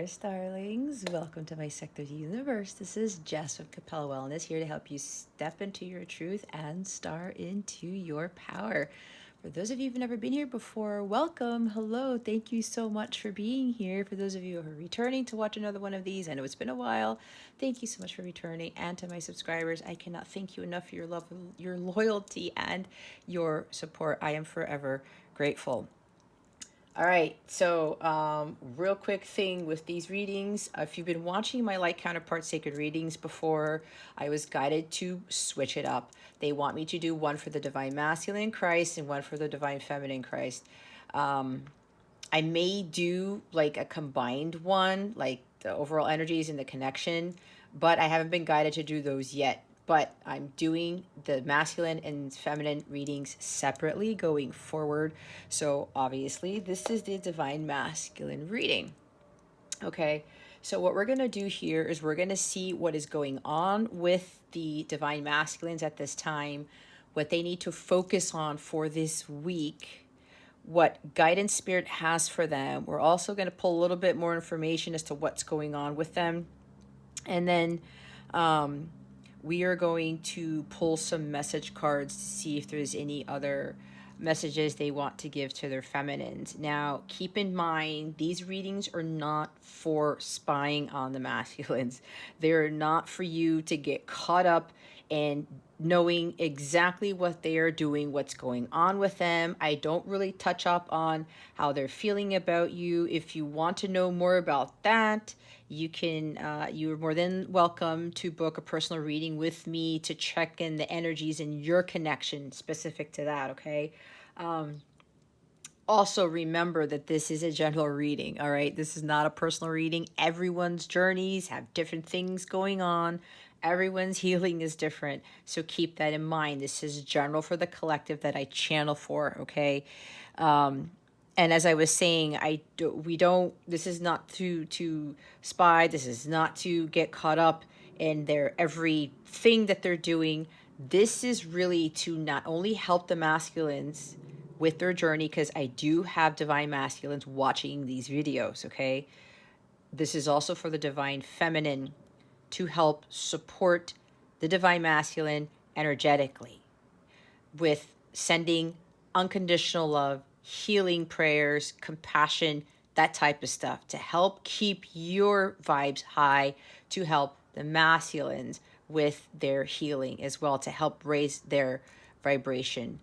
there, starlings. Welcome to my sector of the universe. This is Jess from Capella Wellness, here to help you step into your truth and star into your power. For those of you who've never been here before, welcome. Hello. Thank you so much for being here. For those of you who are returning to watch another one of these, I know it's been a while. Thank you so much for returning. And to my subscribers, I cannot thank you enough for your love, your loyalty, and your support. I am forever grateful. All right, so real quick thing with these readings. If you've been watching my Light Counterpart Sacred Readings before, I was guided to switch it up. They want me to do one for the Divine Masculine Christ and one for the Divine Feminine Christ. I may do like a combined one, like the overall energies and the connection, but I haven't been guided to do those yet. But I'm doing the masculine and feminine readings separately going forward. So obviously this is the divine masculine reading. Okay, so what we're going to do here is we're going to see what is going on with the divine masculines at this time, what they need to focus on for this week, what guidance spirit has for them. We're also going to pull a little bit more information as to what's going on with them. And then we are going to pull some message cards to see if there's any other messages they want to give to their feminines. Now, keep in mind, these readings are not for spying on the masculines. They're not for you to get caught up in knowing exactly what they are doing, what's going on with them. I don't really touch up on how they're feeling about you. If you want to know more about that, you can you're more than welcome to book a personal reading with me to check in the energies and your connection specific to that. Okay. Also remember that this is a general reading. All right, this is not a personal reading. Everyone's journeys have different things going on. Everyone's healing is different, so keep that in mind. This is general for the collective that I channel for. Okay. And as I was saying, this is not to spy. This is not to get caught up in their everything that they're doing. This is really to not only help the masculines with their journey, because I do have divine masculines watching these videos, okay? This is also for the divine feminine to help support the divine masculine energetically with sending unconditional love, healing prayers, compassion, that type of stuff to help keep your vibes high, to help the masculines with their healing as well, to help raise their vibration.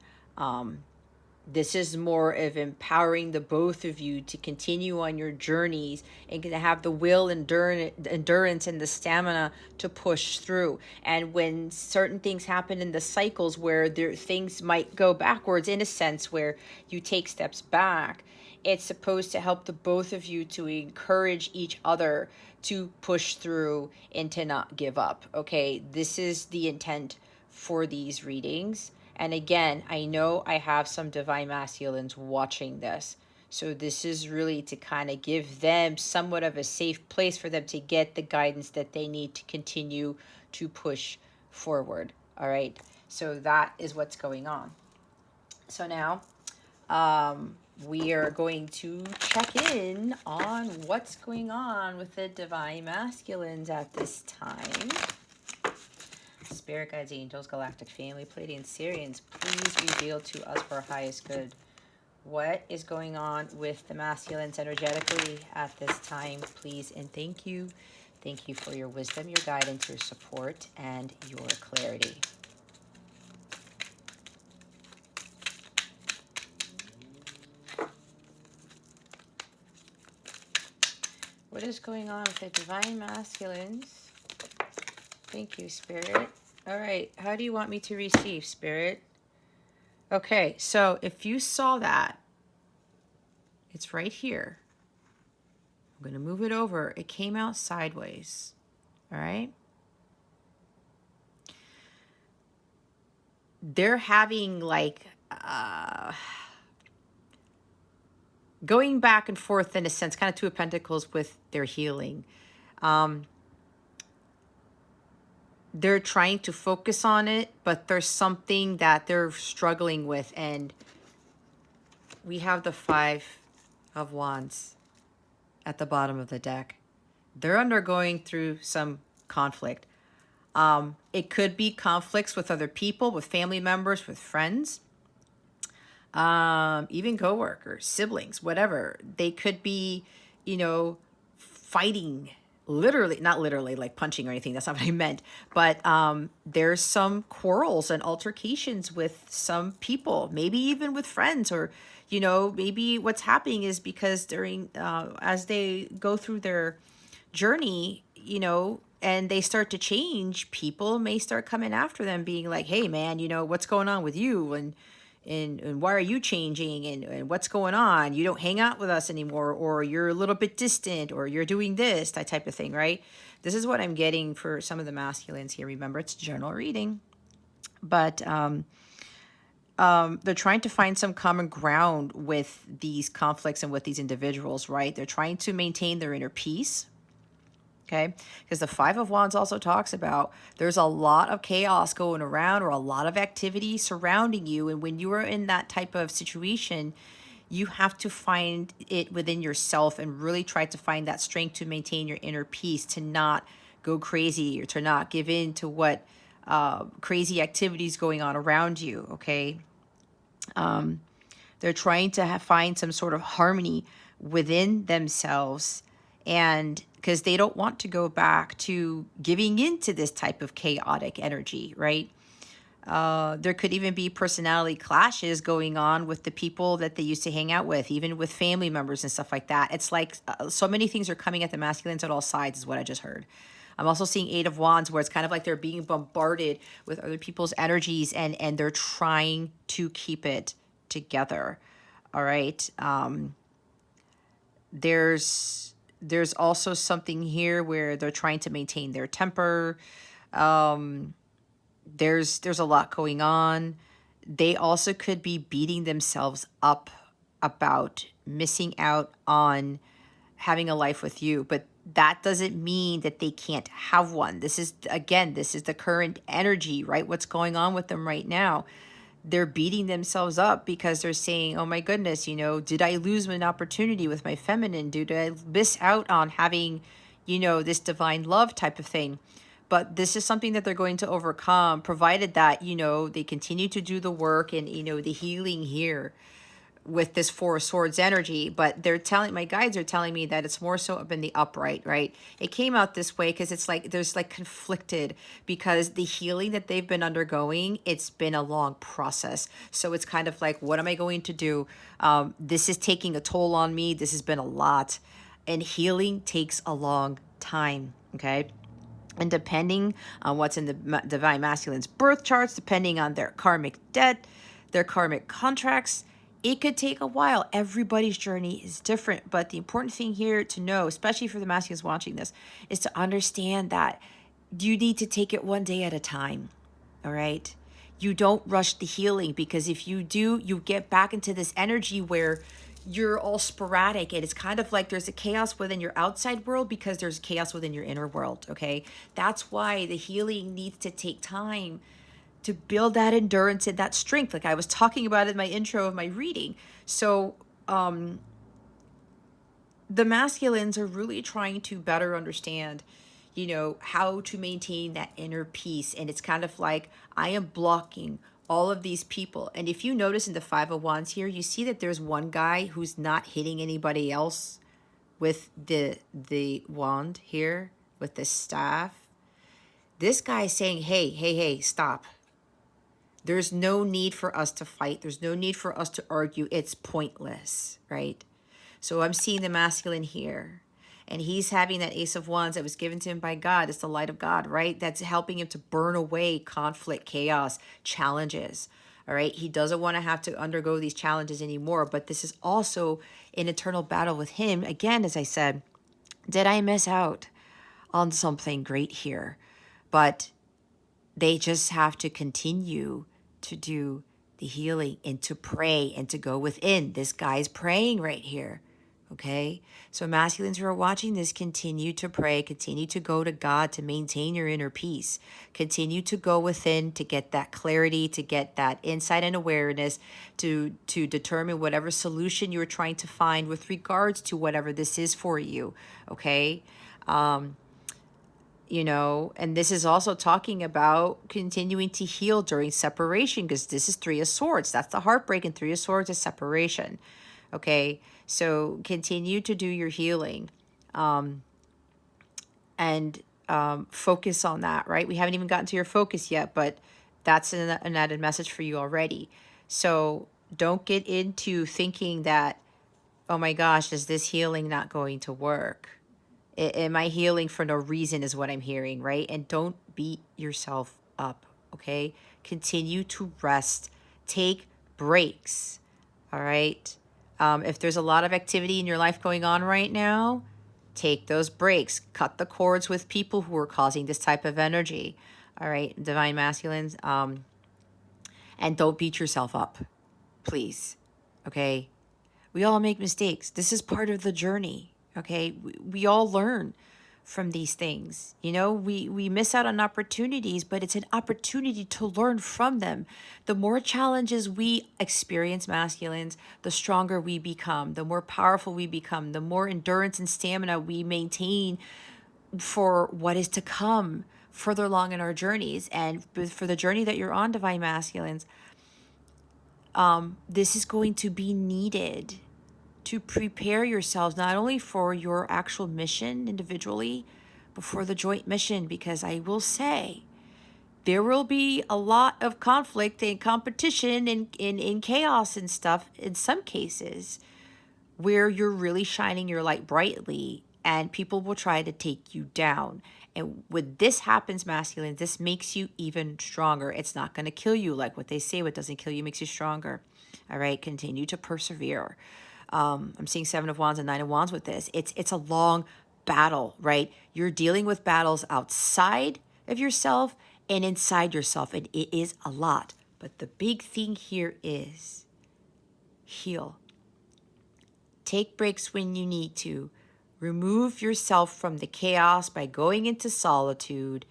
This is more of empowering the both of you to continue on your journeys and to have the will, endurance, and the stamina to push through. And when certain things happen in the cycles where things might go backwards, in a sense, where you take steps back, it's supposed to help the both of you to encourage each other to push through and to not give up. Okay, this is the intent for these readings. And again, I know I have some divine masculines watching this. So this is really to kind of give them somewhat of a safe place for them to get the guidance that they need to continue to push forward. All right. So that is what's going on. So now we are going to check in on what's going on with the divine masculines at this time. Spirit guides, angels, galactic family, Pleiadians, Sirians, please reveal to us for our highest good what is going on with the masculines energetically at this time, please, and thank you. Thank you for your wisdom, your guidance, your support, and your clarity. What is going on with the divine masculines? Thank you, Spirit. All right, how do you want me to receive, Spirit? Okay, so if you saw that, it's right here. I'm going to move it over. It came out sideways. All right. They're having like going back and forth in a sense, kind of Two of Pentacles with their healing. They're trying to focus on it, but there's something that they're struggling with. And we have the Five of Wands at the bottom of the deck. They're undergoing through some conflict. It could be conflicts with other people, with family members, with friends, even coworkers, siblings, whatever. They could be, you know, fighting, literally, not literally like punching or anything. That's not what I meant. But there's some quarrels and altercations with some people, maybe even with friends, or, you know, maybe what's happening is because during, as they go through their journey, you know, and they start to change, people may start coming after them being like, hey man, you know, what's going on with you? And why are you changing, and what's going on? You don't hang out with us anymore, or you're a little bit distant, or you're doing this, that type of thing, right? This is what I'm getting for some of the masculines here. Remember, it's general reading. But they're trying to find some common ground with these conflicts and with these individuals, right? They're trying to maintain their inner peace. Okay, because the Five of Wands also talks about there's a lot of chaos going around, or a lot of activity surrounding you. And when you are in that type of situation, you have to find it within yourself and really try to find that strength to maintain your inner peace, to not go crazy, or to not give in to what crazy activities going on around you. Okay, they're trying to find some sort of harmony within themselves, and because they don't want to go back to giving into this type of chaotic energy, right? There could even be personality clashes going on with the people that they used to hang out with, even with family members and stuff like that. It's like so many things are coming at the masculines at all sides, is what I just heard. I'm also seeing Eight of Wands, where it's kind of like they're being bombarded with other people's energies, and they're trying to keep it together. All right. There's also something here where they're trying to maintain their temper. There's a lot going on. They also could be beating themselves up about missing out on having a life with you, but that doesn't mean that they can't have one. This is, again, this is the current energy, right? What's going on with them right now? They're beating themselves up because they're saying, oh my goodness, you know, did I lose an opportunity with my feminine? Did I miss out on having, you know, this divine love type of thing? But this is something that they're going to overcome, provided that, you know, they continue to do the work and, you know, the healing here with this Four of Swords energy. But they're telling, my guides are telling me that it's more so up in the upright, right? It came out this way because it's like there's like conflicted, because the healing that they've been undergoing, it's been a long process. So it's kind of like, what am I going to do? This is taking a toll on me. This has been a lot, and healing takes a long time. Okay. And depending on what's in the divine masculine's birth charts, depending on their karmic debt, their karmic contracts, it could take a while. Everybody's journey is different. But the important thing here to know, especially for the masculines watching this, is to understand that you need to take it one day at a time. All right. You don't rush the healing, because if you do, you get back into this energy where you're all sporadic, and it's kind of like there's a chaos within your outside world because there's chaos within your inner world. Okay. That's why the healing needs to take time to build that endurance and that strength, like I was talking about in my intro of my reading. So the masculines are really trying to better understand, you know, how to maintain that inner peace. And it's kind of like, I am blocking all of these people. And if you notice in the Five of Wands here, you see that there's one guy who's not hitting anybody else with the wand here, with the staff. This guy is saying, hey, hey, hey, stop. There's no need for us to fight. There's no need for us to argue. It's pointless, right? So I'm seeing the masculine here. And he's having that Ace of Wands that was given to him by God. It's the light of God, right? That's helping him to burn away conflict, chaos, challenges. All right. He doesn't want to have to undergo these challenges anymore. But this is also an eternal battle with him. Again, as I said, did I miss out on something great here? But they just have to continue to do the healing and to pray and to go within. This guy's praying right here. Okay. So masculines who are watching this, continue to pray, continue to go to God to maintain your inner peace. Continue to go within to get that clarity, to get that insight and awareness, to determine whatever solution you're trying to find with regards to whatever this is for you. Okay. You know, and this is also talking about continuing to heal during separation, because this is Three of Swords. That's the heartbreak, and Three of Swords is separation. Okay, so continue to do your healing, and focus on that, right? We haven't even gotten to your focus yet, but that's an added message for you already. So don't get into thinking that, oh my gosh, is this healing not going to work? Am I healing for no reason, is what I'm hearing, right? And don't beat yourself up, okay? Continue to rest. Take breaks, all right? If there's a lot of activity in your life going on right now, take those breaks. Cut the cords with people who are causing this type of energy, all right, Divine Masculines? And don't beat yourself up, please, okay? We all make mistakes. This is part of the journey, okay? We all learn from these things. You know, we miss out on opportunities, but it's an opportunity to learn from them. The more challenges we experience, masculines, the stronger we become, the more powerful we become, the more endurance and stamina we maintain for what is to come further along in our journeys. And for the journey that you're on, Divine Masculines, this is going to be needed to prepare yourselves not only for your actual mission individually, but for the joint mission. Because I will say, there will be a lot of conflict and competition and in chaos and stuff in some cases, where you're really shining your light brightly and people will try to take you down. And when this happens, masculine, this makes you even stronger. It's not going to kill you. Like what they say, what doesn't kill you makes you stronger. All right, continue to persevere. I'm seeing Seven of Wands and Nine of Wands with this. It's a long battle, right? You're dealing with battles outside of yourself and inside yourself, and it is a lot. But the big thing here is heal. Take breaks when you need to. Remove yourself from the chaos by going into solitude,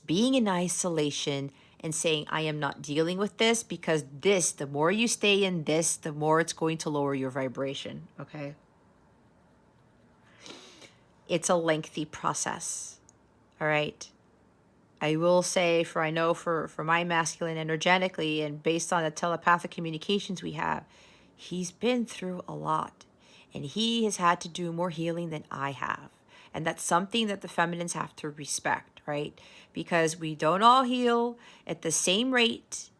being in isolation, and saying, I am not dealing with this, because this, the more you stay in this, the more it's going to lower your vibration, okay? It's a lengthy process, all right? I will say, I know for my masculine energetically, and based on the telepathic communications we have, he's been through a lot. And he has had to do more healing than I have. And that's something that the feminines have to respect, right? Because we don't all heal at the same rate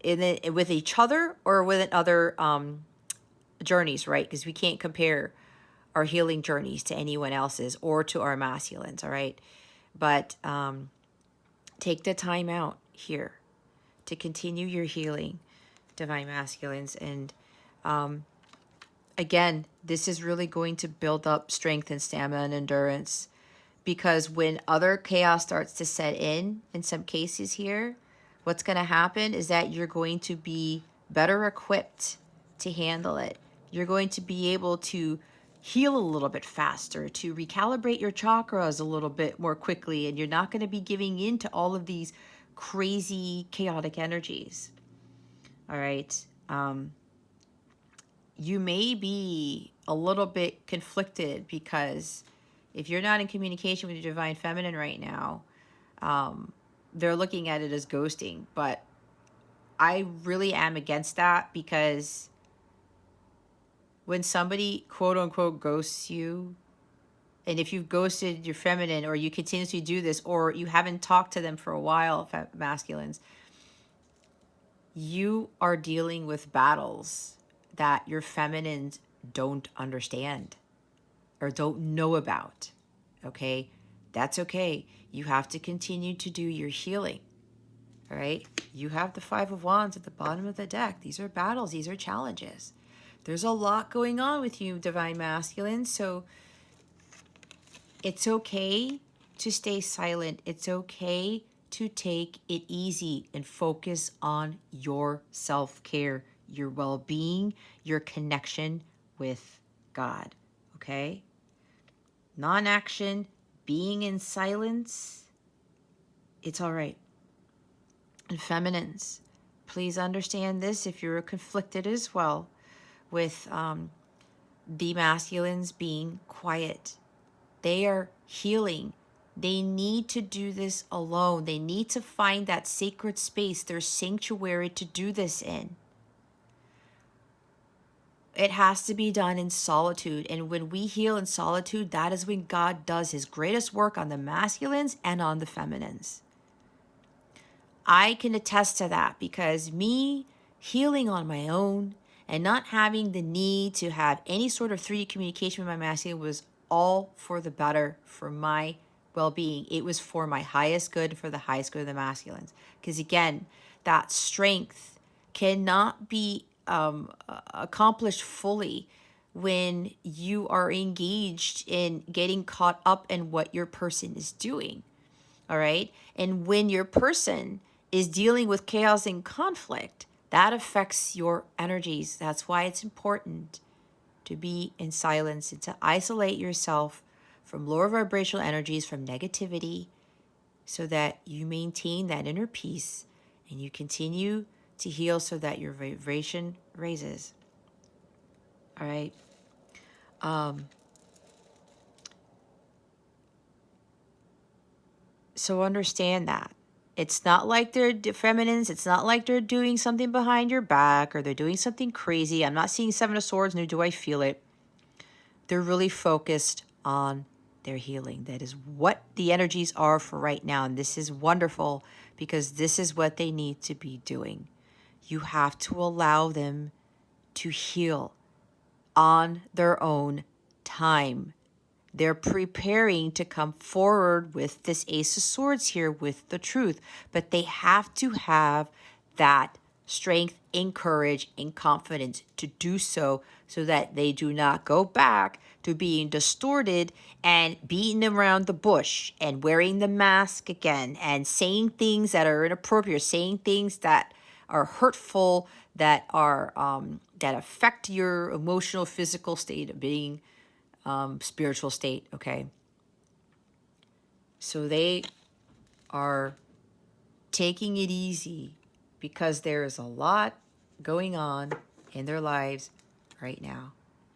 with each other or with other journeys, right? Because we can't compare our healing journeys to anyone else's or to our masculines, all right? But take the time out here to continue your healing, Divine Masculines. And again, this is really going to build up strength and stamina and endurance, because when other chaos starts to set in some cases here, what's going to happen is that you're going to be better equipped to handle it. You're going to be able to heal a little bit faster, to recalibrate your chakras a little bit more quickly, and you're not going to be giving in to all of these crazy, chaotic energies. All right. You may be a little bit conflicted, because if you're not in communication with your divine feminine right now, they're looking at it as ghosting. But I really am against that, because when somebody quote unquote ghosts you, and if you've ghosted your feminine, or you continuously do this, or you haven't talked to them for a while, masculines, you are dealing with battles that your feminines don't understand or don't know about, okay? That's okay. You have to continue to do your healing, all right? You have the Five of Wands at the bottom of the deck. These are battles. These are challenges. There's a lot going on with you, Divine Masculine, so it's okay to stay silent. It's okay to take it easy and focus on your self-care, your well-being, your connection with God, okay? Non-action, being in silence, it's all right. And feminines, please understand this if you're conflicted as well with the masculines being quiet. They are healing. They need to do this alone. They need to find that sacred space, their sanctuary to do this in. It has to be done in solitude. And when we heal in solitude, that is when God does his greatest work on the masculines and on the feminines. I can attest to that because me healing on my own and not having the need to have any sort of 3D communication with my masculine was all for the better, for my well-being. It was for my highest good, for the highest good of the masculines. Because again, that strength cannot be accomplished fully when you are engaged in getting caught up in what your person is doing. All right. And when your person is dealing with chaos and conflict, that affects your energies. That's why it's important to be in silence and to isolate yourself from lower vibrational energies, from negativity, so that you maintain that inner peace and you continue to heal so that your vibration raises. All right. So understand that. It's not like they're feminines. It's not like they're doing something behind your back or they're doing something crazy. I'm not seeing Seven of Swords, nor do I feel it. They're really focused on their healing. That is what the energies are for right now. And this is wonderful because this is what they need to be doing. You have to allow them to heal on their own time. They're preparing to come forward with this Ace of Swords here with the truth, but they have to have that strength and courage and confidence to do so, so that they do not go back to being distorted and beaten around the bush and wearing the mask again and saying things that are inappropriate, saying things that are hurtful, that are that affect your emotional, physical state of being, spiritual state. Okay, so they are taking it easy because there is a lot going on in their lives right now,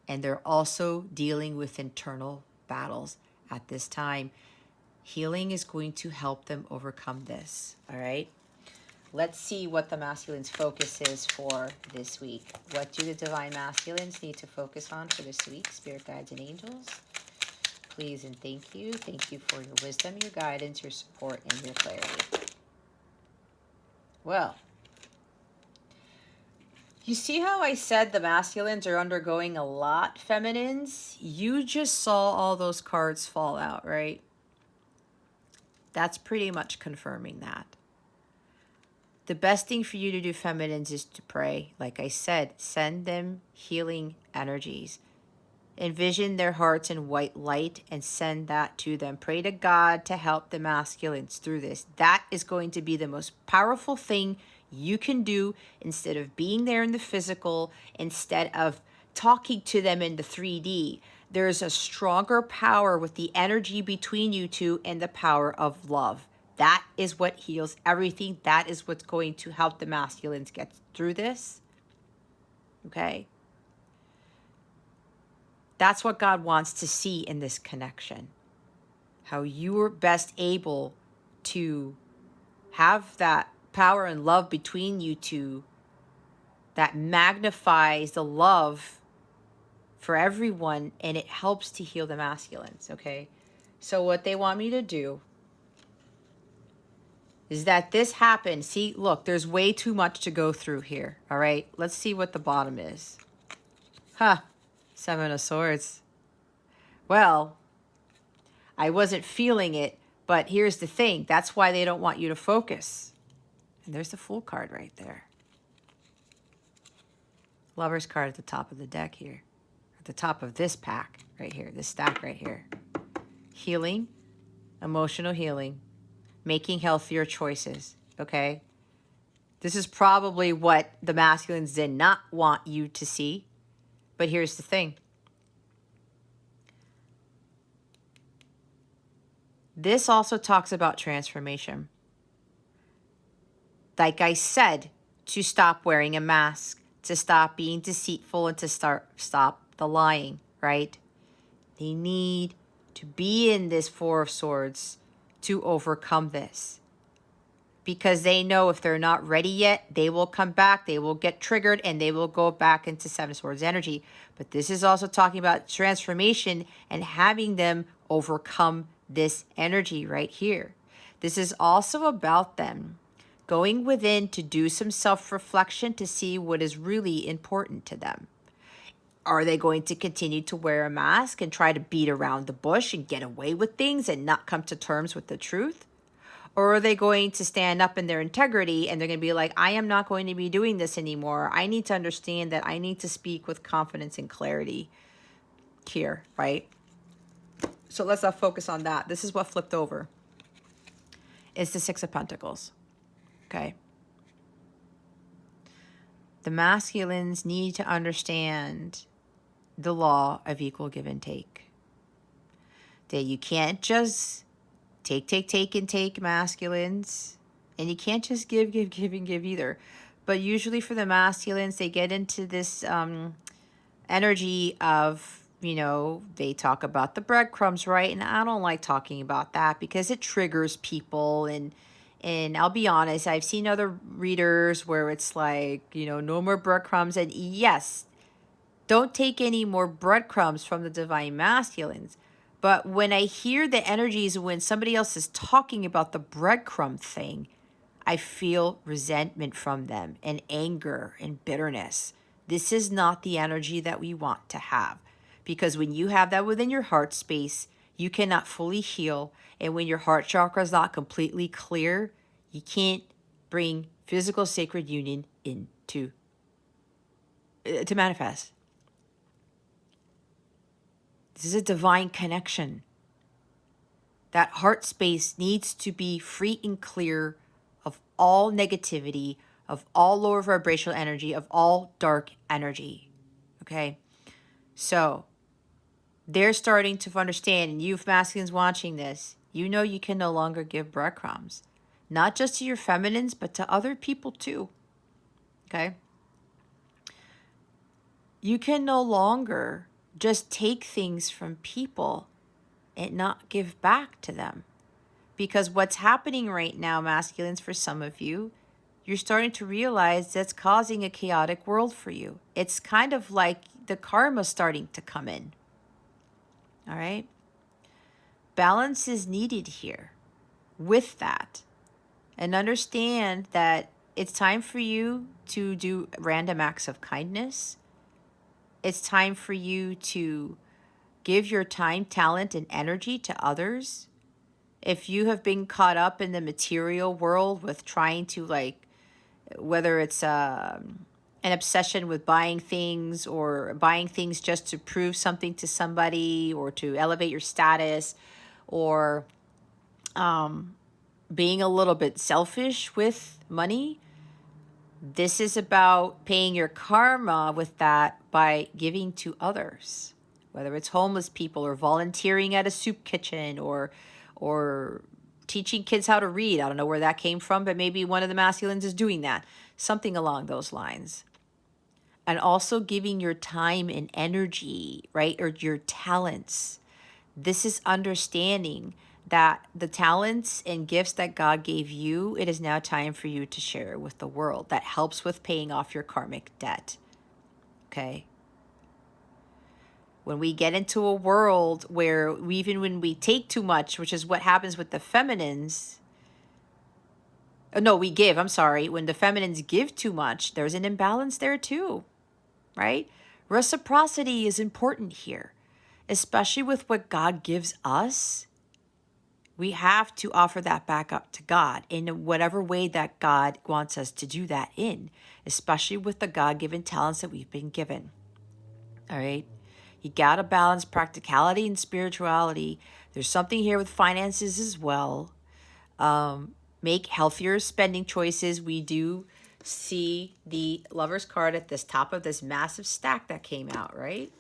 and they're also dealing with internal battles at this time. Healing is going to help them overcome this. All right, let's see what the masculine's focus is for this week. What do the divine masculines need to focus on for this week? Spirit guides and angels, please and thank you. Thank you for your wisdom, your guidance, your support, and your clarity. Well, you see how I said the masculines are undergoing a lot, feminines? You just saw all those cards fall out, right? That's pretty much confirming that. The best thing for you to do, feminines, is to pray. Like I said, send them healing energies. Envision their hearts in white light and send that to them. Pray to God to help the masculines through this. That is going to be the most powerful thing you can do, instead of being there in the physical, instead of talking to them in the 3D. There's a stronger power with the energy between you two and the power of love. That is what heals everything. That is what's going to help the masculines get through this. Okay? That's what God wants to see in this connection. How you are best able to have that power and love between you two that magnifies the love for everyone, and it helps to heal the masculines, okay? So what they want me to do is that this happened. See, look, there's way too much to go through here, all right? Let's see what the bottom is. Seven of Swords. Well, I wasn't feeling it, but here's the thing. That's why they don't want you to focus. And there's the Fool card right there. Lover's card at the top of the deck here. At the top of this pack right here, this stack right here. Healing, emotional healing, making healthier choices, okay? This is probably what the masculines did not want you to see. But here's the thing. This also talks about transformation. Like I said, to stop wearing a mask, to stop being deceitful, and to stop the lying, right? They need to be in this Four of Swords to overcome this. Because they know if they're not ready yet, they will come back, they will get triggered, and they will go back into Seven Swords energy. But this is also talking about transformation and having them overcome this energy right here. This is also about them going within to do some self-reflection to see what is really important to them. Are they going to continue to wear a mask and try to beat around the bush and get away with things and not come to terms with the truth? Or are they going to stand up in their integrity and they're going to be like, I am not going to be doing this anymore. I need to understand that I need to speak with confidence and clarity here, right? So let's not focus on that. This is what flipped over. It's the Six of Pentacles, okay? The masculines need to understand the law of equal give and take. That you can't just take, masculines. And you can't just give, and give either. But usually for the masculines, they get into this energy of, you know, they talk about the breadcrumbs, right? And I don't like talking about that because it triggers people. And I'll be honest, I've seen other readers where it's like, you know, no more breadcrumbs. And yes, don't take any more breadcrumbs from the divine masculines. But when I hear the energies when somebody else is talking about the breadcrumb thing, I feel resentment from them and anger and bitterness. This is not the energy that we want to have. Because when you have that within your heart space, you cannot fully heal. And when your heart chakra is not completely clear, you can't bring physical sacred union into to manifest. This is a divine connection. That heart space needs to be free and clear of all negativity, of all lower vibrational energy, of all dark energy. Okay? So, they're starting to understand, and you masculines watching this, you know you can no longer give breadcrumbs. Not just to your feminines, but to other people too. Okay? You can no longer just take things from people and not give back to them. Because what's happening right now, masculines, for some of you, you're starting to realize that's causing a chaotic world for you. It's kind of like the karma starting to come in. All right? Balance is needed here with that. And understand that it's time for you to do random acts of kindness. It's time for you to give your time, talent, and energy to others. If you have been caught up in the material world with trying to, like, whether it's an obsession with buying things or buying things just to prove something to somebody or to elevate your status, or being a little bit selfish with money, this is about paying your karma with that by giving to others, whether it's homeless people or volunteering at a soup kitchen or teaching kids how to read. I don't know where that came from, but maybe one of the masculines is doing that, something along those lines. And also giving your time and energy, right, or your talents. This is understanding that the talents and gifts that God gave you, it is now time for you to share with the world. That helps with paying off your karmic debt. Okay? When we get into a world where even when we take too much, which is what happens with the feminines, no, we give, I'm sorry. When the feminines give too much, there's an imbalance there too, right? Reciprocity is important here, especially with what God gives us. We have to offer that back up to God in whatever way that God wants us to do that in, especially with the God-given talents that we've been given. All right? You got to balance practicality and spirituality. There's something here with finances as well. Make healthier spending choices. We do see the Lover's card at this top of this massive stack that came out, right?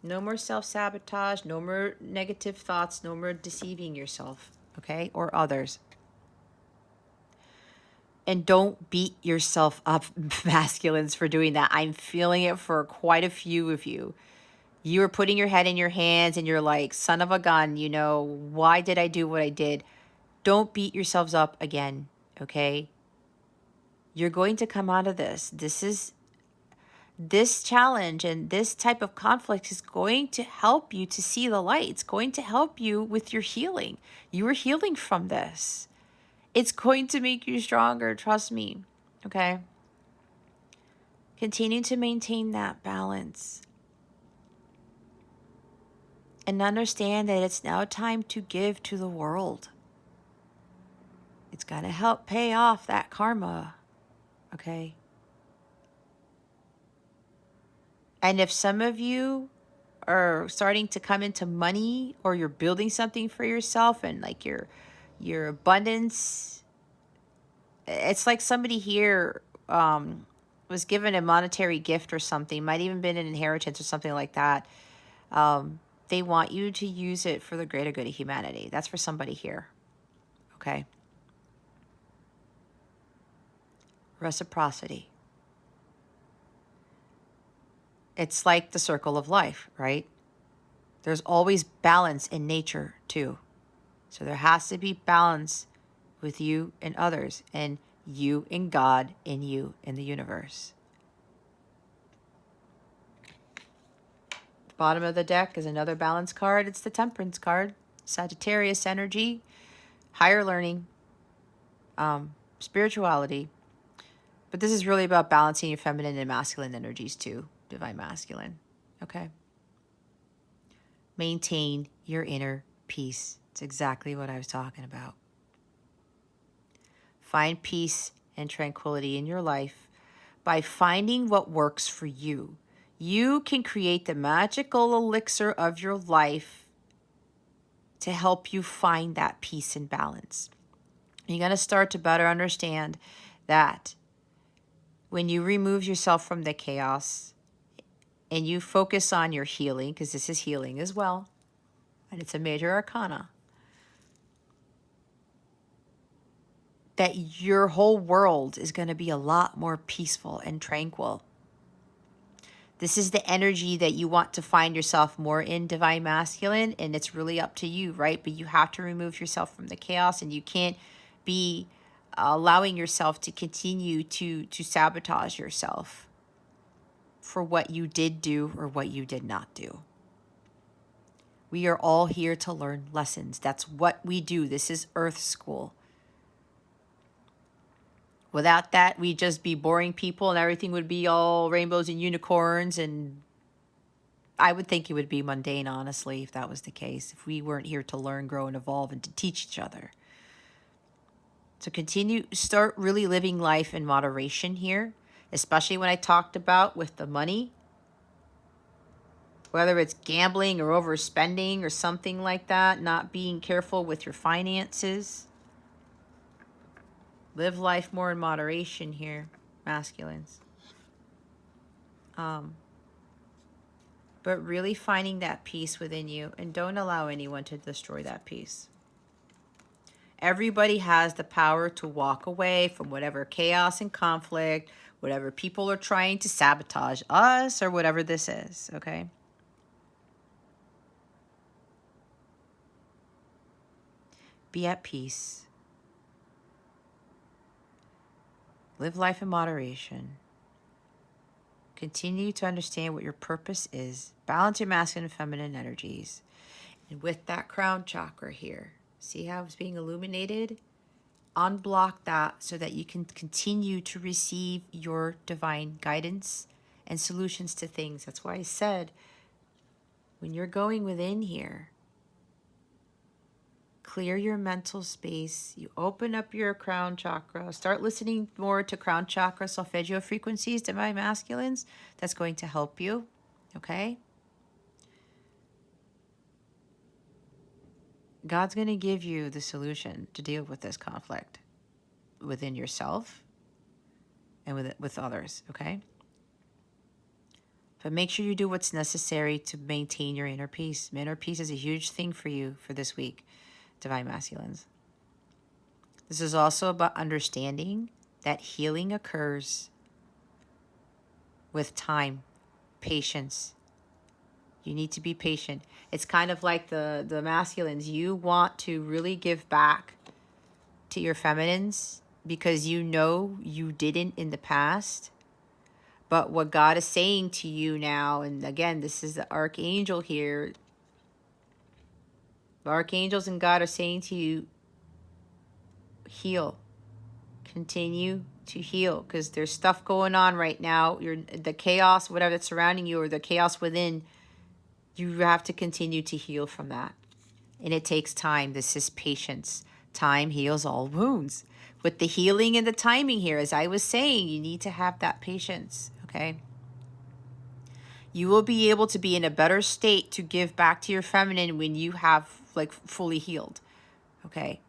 No more self-sabotage, no more negative thoughts, no more deceiving yourself, okay, or others. And don't beat yourself up, masculines, for doing that. I'm feeling it for quite a few of you. You are putting your head in your hands and you're like, son of a gun, you know, why did I do what I did? Don't beat yourselves up again, okay? You're going to come out of this. This challenge and this type of conflict is going to help you to see the light. It's going to help you with your healing. You are healing from this. It's going to make you stronger, trust me, okay? Continue to maintain that balance. And understand that it's now time to give to the world. It's got to help pay off that karma, okay? And if some of you are starting to come into money, or you're building something for yourself and like your abundance, it's like somebody here was given a monetary gift or something, might even been an inheritance or something like that. They want you to use it for the greater good of humanity. That's for somebody here, okay? Reciprocity. It's like the circle of life, right? There's always balance in nature too. So there has to be balance with you and others, and you and God, and you and the universe. The bottom of the deck is another balance card. It's the Temperance card. Sagittarius energy, higher learning, spirituality. But this is really about balancing your feminine and masculine energies too, divine masculine. Okay? Maintain your inner peace. It's exactly what I was talking about. Find peace and tranquility in your life by finding what works for you. You can create the magical elixir of your life to help you find that peace and balance. You're going to start to better understand that when you remove yourself from the chaos and you focus on your healing, because this is healing as well, and it's a major arcana, that your whole world is going to be a lot more peaceful and tranquil. This is the energy that you want to find yourself more in, divine masculine, and it's really up to you, right? But you have to remove yourself from the chaos, and you can't be allowing yourself to continue to sabotage yourself for what you did do or what you did not do. We are all here to learn lessons. That's what we do. This is Earth School. Without that, we'd just be boring people and everything would be all rainbows and unicorns, and I would think it would be mundane, honestly, if that was the case, if we weren't here to learn, grow, and evolve and to teach each other. So start really living life in moderation here, especially when I talked about with the money, whether it's gambling or overspending or something like that, not being careful with your finances. Live life more in moderation here, masculines. But really finding that peace within you, and don't allow anyone to destroy that peace. Everybody has the power to walk away from whatever chaos and conflict, whatever people are trying to sabotage us, or whatever this is, okay? Be at peace. Live life in moderation. Continue to understand what your purpose is. Balance your masculine and feminine energies. And with that crown chakra here, see how it's being illuminated? Unblock that so that you can continue to receive your divine guidance and solutions to things. That's why I said, when you're going within here, clear your mental space. You open up your crown chakra. Start listening more to crown chakra solfeggio frequencies, divine masculines. That's going to help you, okay? God's going to give you the solution to deal with this conflict within yourself and with others, okay? But make sure you do what's necessary to maintain your inner peace. Inner peace is a huge thing for you for this week, divine masculines. This is also about understanding that healing occurs with time, patience. You need to be patient. It's kind of like the masculines. You want to really give back to your feminines because you know you didn't in the past. But what God is saying to you now, and again, this is the archangel here. The archangels and God are saying to you, heal. Continue to heal, because there's stuff going on right now. The chaos, whatever that's surrounding you, or the chaos within, you have to continue to heal from that. And it takes time. This is patience. Time heals all wounds. With the healing and the timing here, as I was saying, you need to have that patience, okay? You will be able to be in a better state to give back to your feminine when you have like fully healed, okay?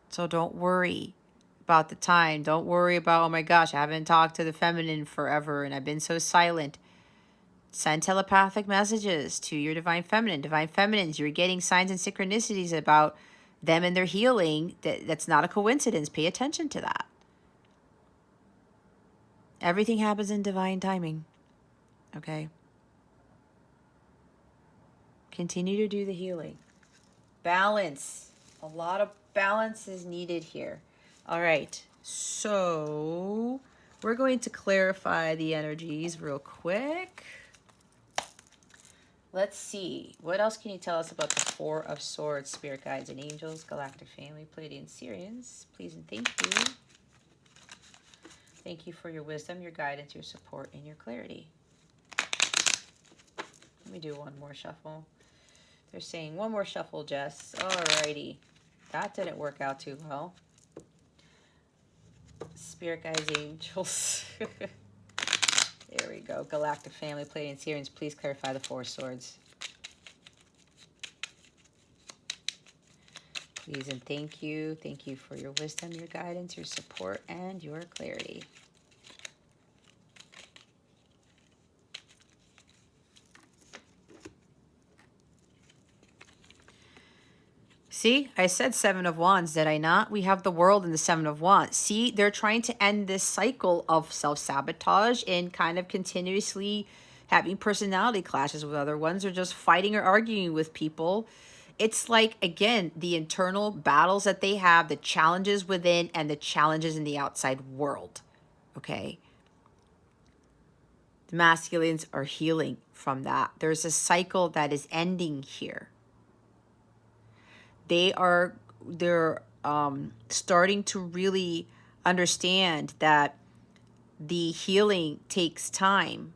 So don't worry about the time. Don't worry about, oh my gosh, I haven't talked to the feminine forever and I've been so silent. Send telepathic messages to your divine feminine. Divine feminines, you're getting signs and synchronicities about them and their healing. That's not a coincidence. Pay attention to that. Everything happens in divine timing. Okay? Continue to do the healing. Balance. A lot of balance is needed here. All right. So we're going to clarify the energies real quick. Let's see. What else can you tell us about the Four of Swords, Spirit Guides and Angels, Galactic Family, Pleiadian Syrians? Please and thank you. Thank you for your wisdom, your guidance, your support, and your clarity. Let me do one more shuffle. They're saying one more shuffle, Jess. Alrighty. That didn't work out too well. Spirit Guides, Angels. There we go. Galactic Family, Pleiadian Syrians. Please clarify the Four Swords. Please and thank you. Thank you for your wisdom, your guidance, your support, and your clarity. See, I said Seven of Wands, did I not? We have the World in the Seven of Wands. See, they're trying to end this cycle of self-sabotage and kind of continuously having personality clashes with other ones, or just fighting or arguing with people. It's like, again, the internal battles that they have, the challenges within and the challenges in the outside world, okay? The masculines are healing from that. There's a cycle that is ending here. They're starting to really understand that the healing takes time.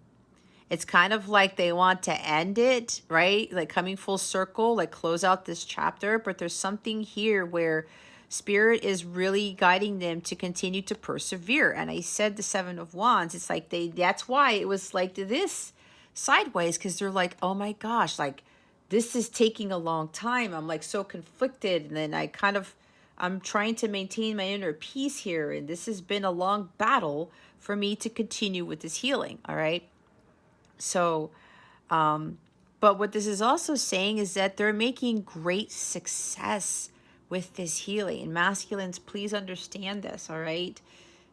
It's kind of like they want to end it, right? Like coming full circle, like close out this chapter. But there's something here where Spirit is really guiding them to continue to persevere. And I said the Seven of Wands, it's like that's why it was like this sideways, because they're like, oh my gosh, like this is taking a long time. I'm like so conflicted. And then I'm trying to maintain my inner peace here. And this has been a long battle for me to continue with this healing. All right. So, but what this is also saying is that they're making great success with this healing. And masculines, please understand this. All right.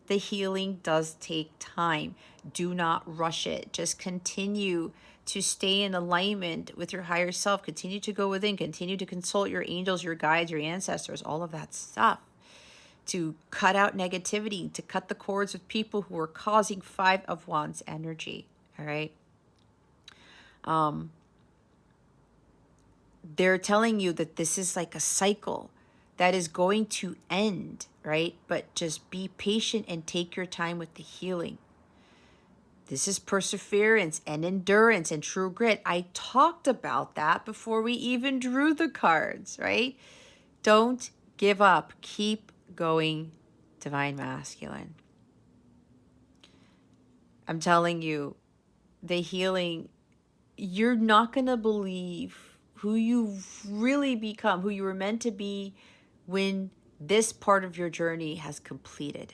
The healing does take time. Do not rush it. Just continue to stay in alignment with your higher self. Continue to go within. Continue to consult your angels, your guides, your ancestors, all of that stuff. To cut out negativity, to cut the cords with people who are causing Five of Wands energy. All right. They're telling you that this is like a cycle that is going to end, right? But just be patient and take your time with the healing. This is perseverance and endurance and true grit. I talked about that before we even drew the cards, right? Don't give up. Keep going, Divine Masculine. I'm telling you, the healing, you're not going to believe who you've really become, who you were meant to be when this part of your journey has completed.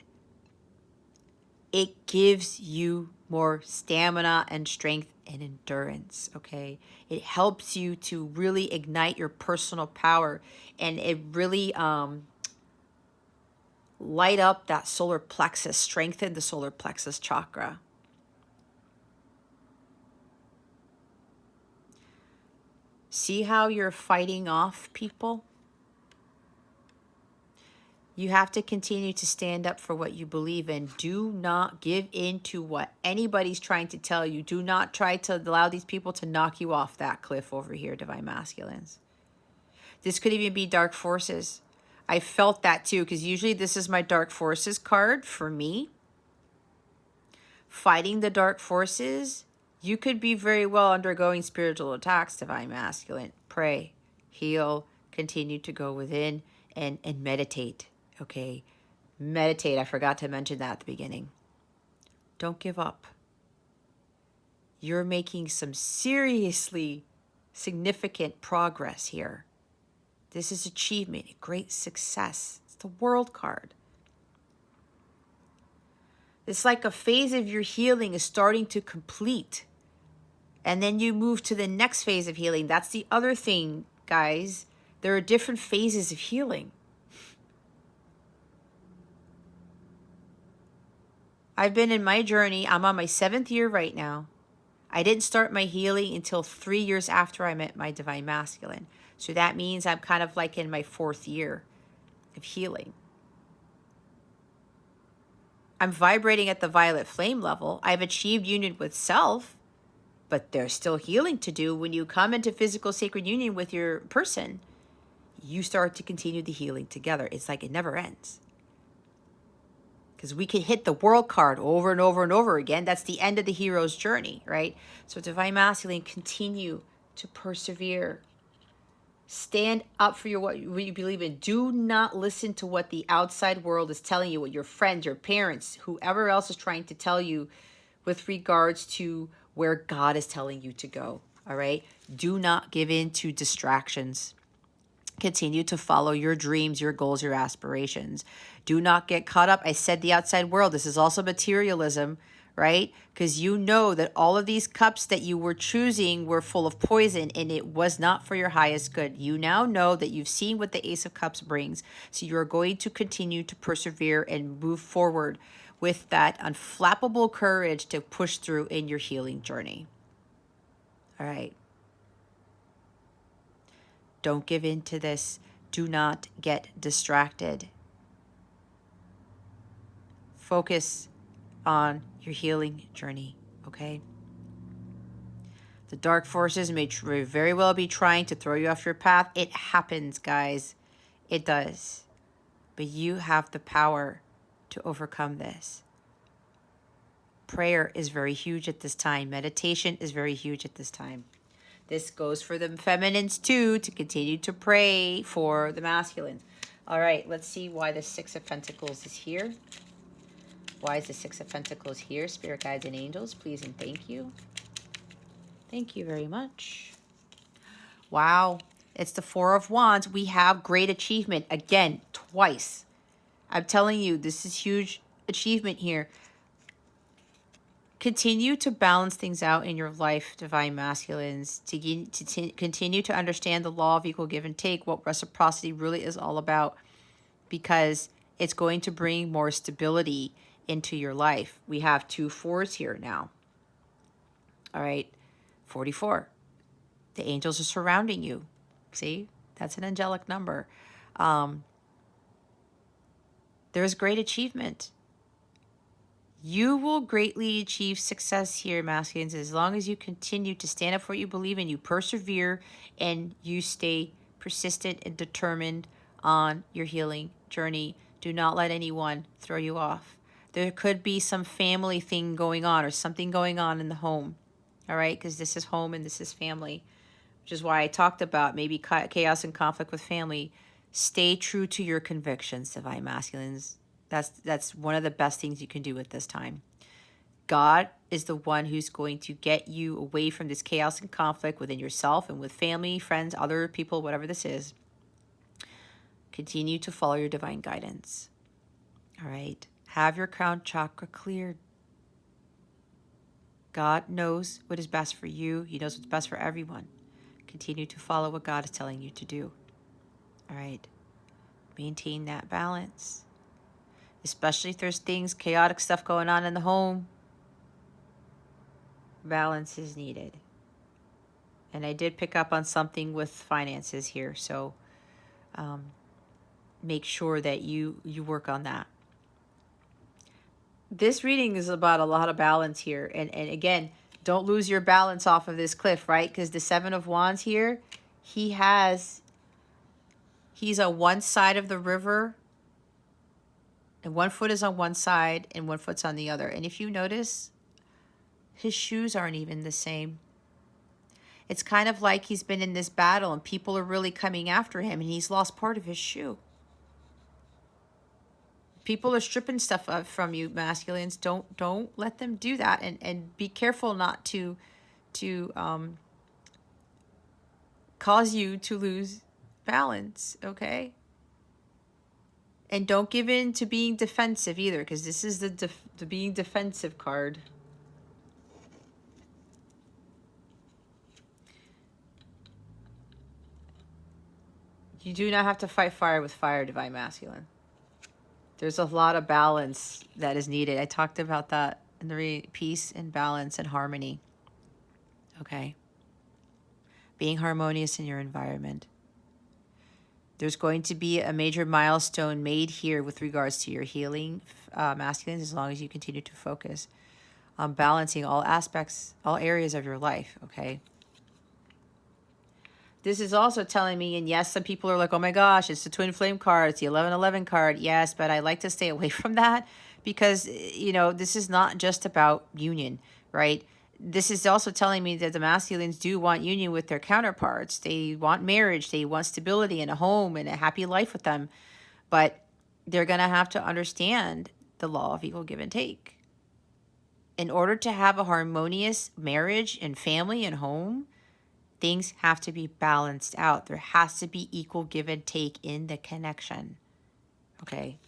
It gives you more stamina and strength and endurance, okay? It helps you to really ignite your personal power, and it really light up that solar plexus, strengthen the solar plexus chakra. See how you're fighting off people? You have to continue to stand up for what you believe in. Do not give in to what anybody's trying to tell you. Do not try to allow these people to knock you off that cliff over here, Divine Masculines. This could even be dark forces. I felt that too, because usually this is my dark forces card for me. Fighting the dark forces, you could be very well undergoing spiritual attacks, Divine Masculine. Pray, heal, continue to go within and meditate, okay? Meditate. I forgot to mention that at the beginning. Don't give up. You're making some seriously significant progress here. This is achievement, a great success. It's the World card. It's like a phase of your healing is starting to complete. And then you move to the next phase of healing. That's the other thing, guys. There are different phases of healing. I've been in my journey. I'm on my 7th year right now. I didn't start my healing until 3 years after I met my Divine Masculine. So that means I'm kind of like in my 4th year of healing. I'm vibrating at the violet flame level. I've achieved union with self, but there's still healing to do. When you come into physical sacred union with your person, you start to continue the healing together. It's like it never ends. Because we can hit the World card over and over and over again. That's the end of the hero's journey, right? So Divine Masculine, continue to persevere. Stand up for what you believe in. Do not listen to what the outside world is telling you, what your friends, your parents, whoever else is trying to tell you with regards to where God is telling you to go, all right? Do not give in to distractions. Continue to follow your dreams, your goals, your aspirations. Do not get caught up. I said the outside world. This is also materialism, right? Because you know that all of these cups that you were choosing were full of poison and it was not for your highest good. You now know that you've seen what the Ace of Cups brings. So you're going to continue to persevere and move forward with that unflappable courage to push through in your healing journey. All right. Don't give in to this. Do not get distracted. Focus on your healing journey, okay? The dark forces may very well be trying to throw you off your path. It happens, guys. It does. But you have the power to overcome this. Prayer is very huge at this time. Meditation is very huge at this time. This goes for the feminines too, to continue to pray for the masculines. All right, let's see why the Six of Pentacles is here. Why is the Six of Pentacles here? Spirit guides and angels, please and thank you. Thank you very much. Wow, it's the Four of Wands. We have great achievement. Again, twice. I'm telling you, this is huge achievement here. Continue to balance things out in your life, Divine Masculines, to continue to understand the law of equal give and take, what reciprocity really is all about, because it's going to bring more stability into your life. We have 2 4s here now. All right, 44. The angels are surrounding you. See, that's an angelic number. There's great achievement. You will greatly achieve success here, masculines, as long as you continue to stand up for what you believe in, you persevere, and you stay persistent and determined on your healing journey. Do not let anyone throw you off. There could be some family thing going on or something going on in the home, all right? Because this is home and this is family, which is why I talked about maybe chaos and conflict with family. Stay true to your convictions, Divine Masculines. That's one of the best things you can do at this time. God is the one who's going to get you away from this chaos and conflict within yourself and with family, friends, other people, whatever this is. Continue to follow your divine guidance. All right. Have your crown chakra cleared. God knows what is best for you. He knows what's best for everyone. Continue to follow what God is telling you to do. All right. Maintain that balance. Especially if there's things, chaotic stuff going on in the home. Balance is needed. And I did pick up on something with finances here. So make sure that you work on that. This reading is about a lot of balance here. And again, don't lose your balance off of this cliff, right? Because the Seven of Wands here, he's on one side of the river, and one foot is on one side and one foot's on the other. And if you notice, his shoes aren't even the same. It's kind of like he's been in this battle and people are really coming after him and he's lost part of his shoe. People are stripping stuff up from you, masculines. Don't let them do that, and be careful not to cause you to lose balance, okay? And don't give in to being defensive either, because this is the being defensive card. You do not have to fight fire with fire, Divine Masculine. There's a lot of balance that is needed. I talked about that in the peace and balance and harmony. Okay. Being harmonious in your environment. There's going to be a major milestone made here with regards to your healing, masculines, as long as you continue to focus on balancing all aspects, all areas of your life, okay? This is also telling me, and yes, some people are like, oh my gosh, it's the twin flame card, it's the 1111 card. Yes, but I like to stay away from that because, you know, this is not just about union, right? This is also telling me that the masculines do want union with their counterparts. They want marriage. They want stability and a home and a happy life with them. But they're going to have to understand the law of equal give and take. In order to have a harmonious marriage and family and home, things have to be balanced out. There has to be equal give and take in the connection. Okay.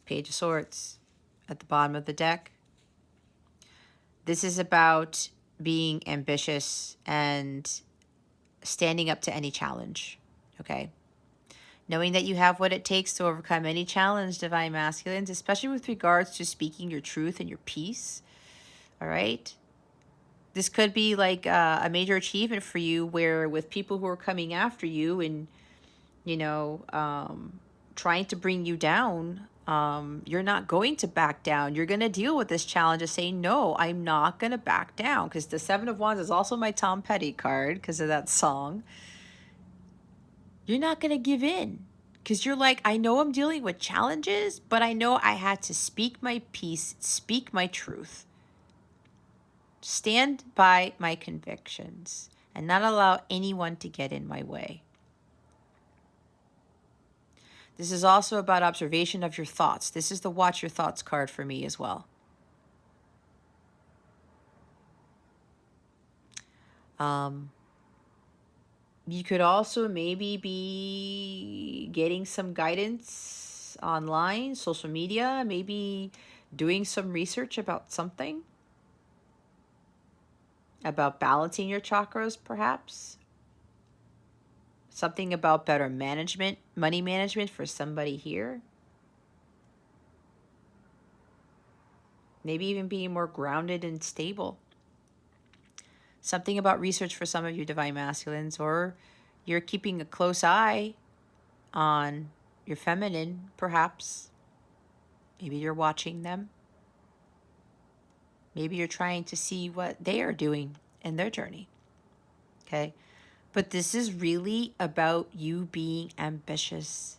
Page of Swords at the bottom of the deck. This is about being ambitious and standing up to any challenge. Okay. Knowing that you have what it takes to overcome any challenge, Divine Masculines, especially with regards to speaking your truth and your peace. All right. This could be like a major achievement for you where with people who are coming after you and, you know, trying to bring you down, you're not going to back down. You're going to deal with this challenge of saying, no, I'm not going to back down. Because the Seven of Wands is also my Tom Petty card because of that song. You're not going to give in. Because you're like, I know I'm dealing with challenges, but I know I had to speak my peace, speak my truth. Stand by my convictions and not allow anyone to get in my way. This is also about observation of your thoughts. This is the Watch Your Thoughts card for me as well. You could also maybe be getting some guidance online, social media, maybe doing some research about something. About balancing your chakras, perhaps. Something about better management, money management for somebody here. Maybe even being more grounded and stable. Something about research for some of you Divine Masculines, or you're keeping a close eye on your feminine, perhaps. Maybe you're watching them. Maybe you're trying to see what they are doing in their journey. Okay? But this is really about you being ambitious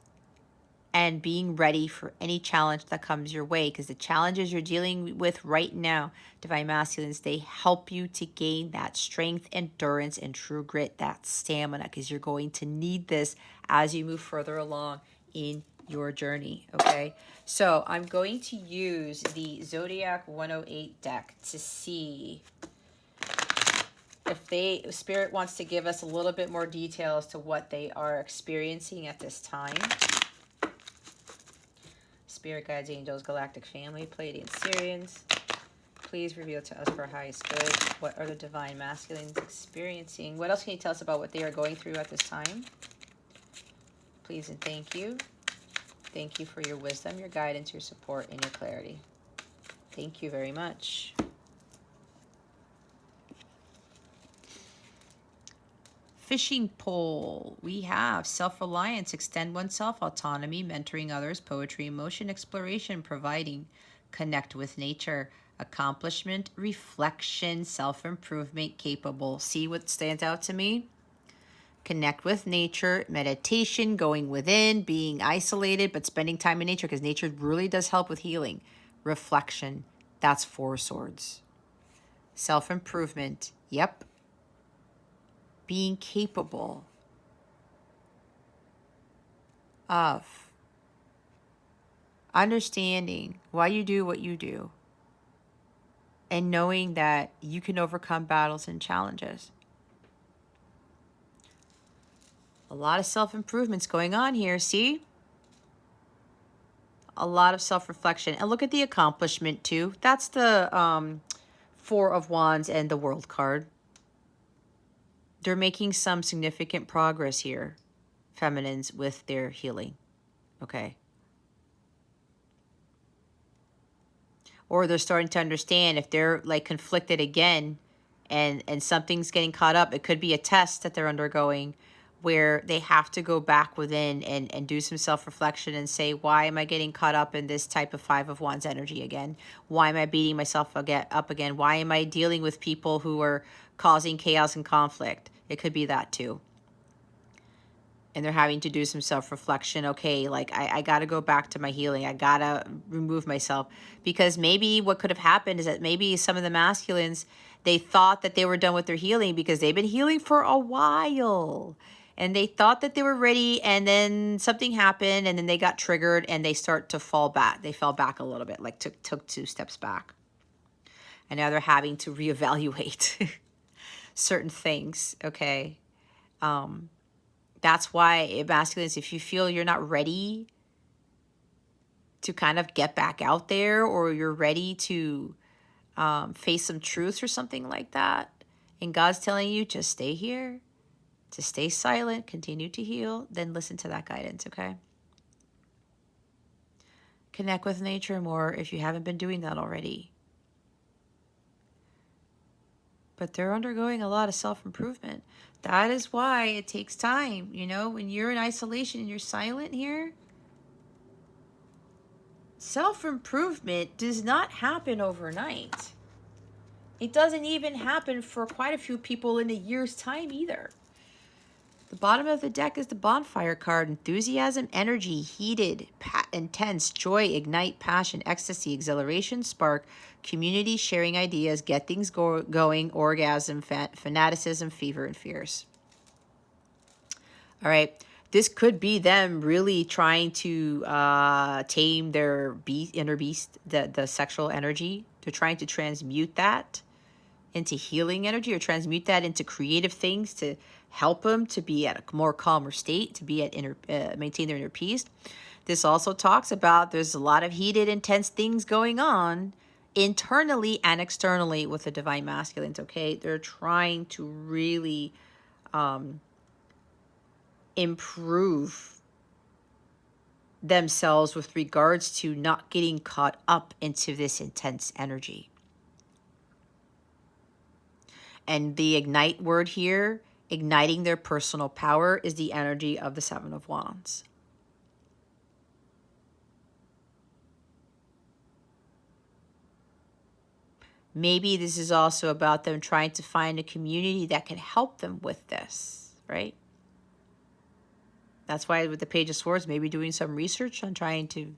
and being ready for any challenge that comes your way, because the challenges you're dealing with right now, Divine Masculines, they help you to gain that strength, endurance, and true grit, that stamina, because you're going to need this as you move further along in your journey, okay? So I'm going to use the Zodiac 108 deck to see if Spirit wants to give us a little bit more detail as to what they are experiencing at this time. Spirit guides, angels, galactic family, Pleiadian Syrians, please reveal to us for highest good. What are the Divine Masculines experiencing? What else can you tell us about what they are going through at this time? Please and thank you. Thank you for your wisdom, your guidance, your support, and your clarity. Thank you very much. fishing pole, we have self-reliance, extend oneself, autonomy, mentoring others, poetry, emotion, exploration, providing, connect with nature, accomplishment, reflection, self-improvement, capable. See what stands out to me? Connect with nature, meditation, going within, being isolated, but spending time in nature, because nature really does help with healing. Reflection, that's 4 swords. Self-improvement, yep. Being capable of understanding why you do what you do and knowing that you can overcome battles and challenges. A lot of self-improvements going on here, see? A lot of self-reflection. And look at the accomplishment too. That's the 4 of Wands and the World card. They're making some significant progress here, feminines, with their healing. Okay. Or they're starting to understand if they're like conflicted again and something's getting caught up, it could be a test that they're undergoing where they have to go back within and do some self-reflection and say, why am I getting caught up in this type of 5 of Wands energy again? Why am I beating myself up again? Why am I dealing with people who are causing chaos and conflict? It could be that too. And they're having to do some self-reflection. Okay, like I got to go back to my healing. I got to remove myself. Because maybe what could have happened is that maybe some of the masculines, they thought that they were done with their healing because they've been healing for a while. And they thought that they were ready, and then something happened, and then they got triggered, and they start to fall back. They fell back a little bit, like took 2 steps back. And now they're having to reevaluate certain things, okay? That's why, masculines, if you feel you're not ready to kind of get back out there, or you're ready to face some truths or something like that, and God's telling you just stay here, to stay silent, continue to heal, then listen to that guidance, okay? Connect with nature more if you haven't been doing that already. But they're undergoing a lot of self-improvement. That is why it takes time. You know, when you're in isolation and you're silent here, self-improvement does not happen overnight. It doesn't even happen for quite a few people in a year's time either. The bottom of the deck is the bonfire card. Enthusiasm, energy, heated, intense, joy, ignite, passion, ecstasy, exhilaration, spark, community, sharing ideas, get things going, orgasm, fanaticism, fever, and fears. All right. This could be them really trying to tame their inner beast, the sexual energy. They're trying to transmute that into healing energy, or transmute that into creative things to help them to be at a more calmer state, to be at maintain their inner peace. This also talks about there's a lot of heated, intense things going on internally and externally with the divine masculines, okay? They're trying to really improve themselves with regards to not getting caught up into this intense energy. And the ignite word here, igniting their personal power, is the energy of the 7 of Wands. Maybe this is also about them trying to find a community that can help them with this, right? That's why with the Page of Swords, maybe doing some research on trying to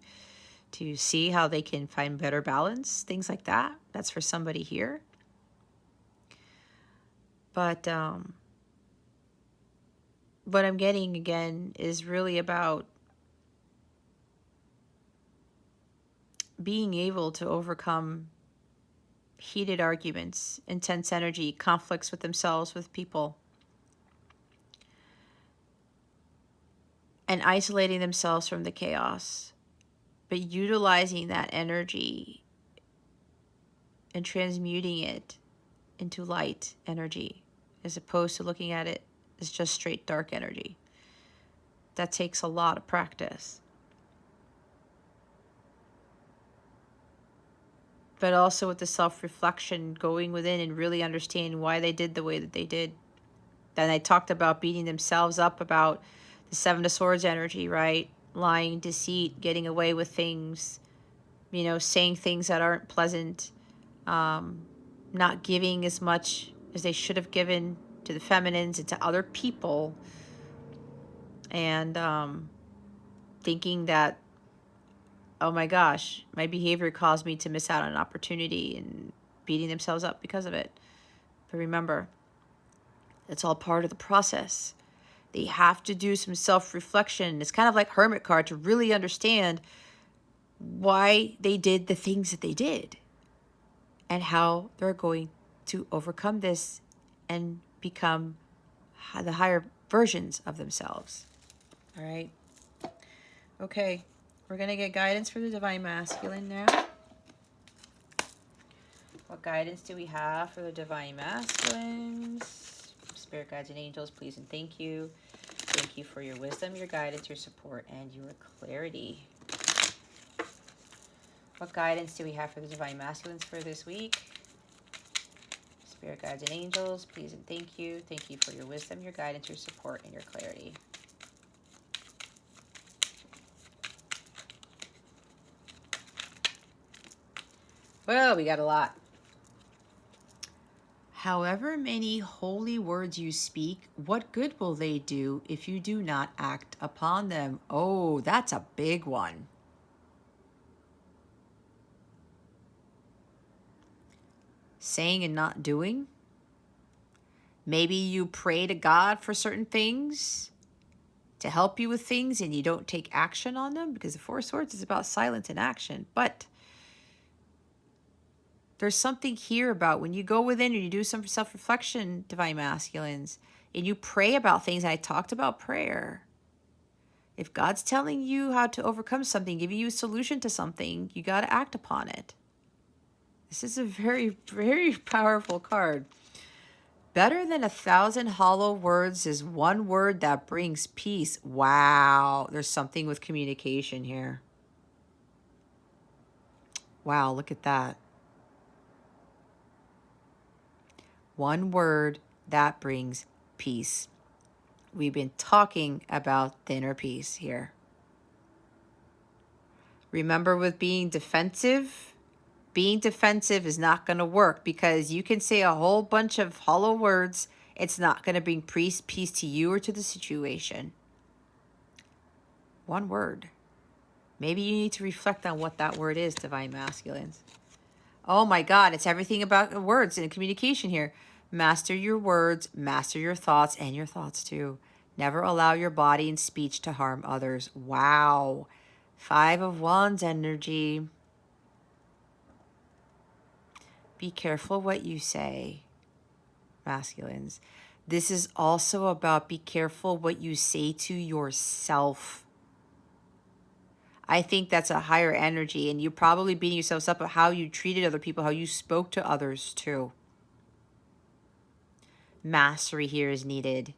see how they can find better balance, things like that. That's for somebody here. But what I'm getting again is really about being able to overcome heated arguments, intense energy, conflicts with themselves, with people, and isolating themselves from the chaos, but utilizing that energy and transmuting it into light energy, as opposed to looking at it as just straight dark energy. That takes a lot of practice. But also with the self-reflection, going within and really understanding why they did the way that they did. Then I talked about beating themselves up about the Seven of Swords energy, right? Lying, deceit, getting away with things, you know, saying things that aren't pleasant, not giving as much as they should have given to the feminines and to other people, and thinking that, oh my gosh, my behavior caused me to miss out on an opportunity, and beating themselves up because of it. But remember, it's all part of the process. They have to do some self-reflection. It's kind of like Hermit card to really understand why they did the things that they did and how they're going to overcome this and become the higher versions of themselves. All right. Okay. We're going to get guidance for the Divine Masculine now. What guidance do we have for the Divine Masculines? Spirit guides and angels, please and thank you. Thank you for your wisdom, your guidance, your support, and your clarity. What guidance do we have for the Divine Masculines for this week? Spirit guides and angels, please and thank you. Thank you for your wisdom, your guidance, your support, and your clarity. Well, we got a lot. However many holy words you speak, what good will they do if you do not act upon them? Oh, that's a big one. Saying and not doing. Maybe you pray to God for certain things to help you with things and you don't take action on them, because the Four of Swords is about silence and action. But there's something here about when you go within and you do some self-reflection, Divine Masculines, and you pray about things. And I talked about prayer. If God's telling you how to overcome something, giving you a solution to something, you got to act upon it. This is a very, very powerful card. Better than 1,000 hollow words is one word that brings peace. Wow, there's something with communication here. Wow, look at that. One word that brings peace. We've been talking about the inner peace here. Remember, with being defensive is not going to work, because you can say a whole bunch of hollow words. It's not going to bring peace to you or to the situation. One word. Maybe you need to reflect on what that word is, Divine Masculines. Oh my God, it's everything about words and communication here. Master your words, master your thoughts, and your thoughts too. Never allow your body and speech to harm others. Wow. 5 of Wands energy. Be careful what you say, Masculines. This is also about be careful what you say to yourself. I think that's a higher energy, and you're probably beating yourselves up at how you treated other people, how you spoke to others too. Mastery here is needed.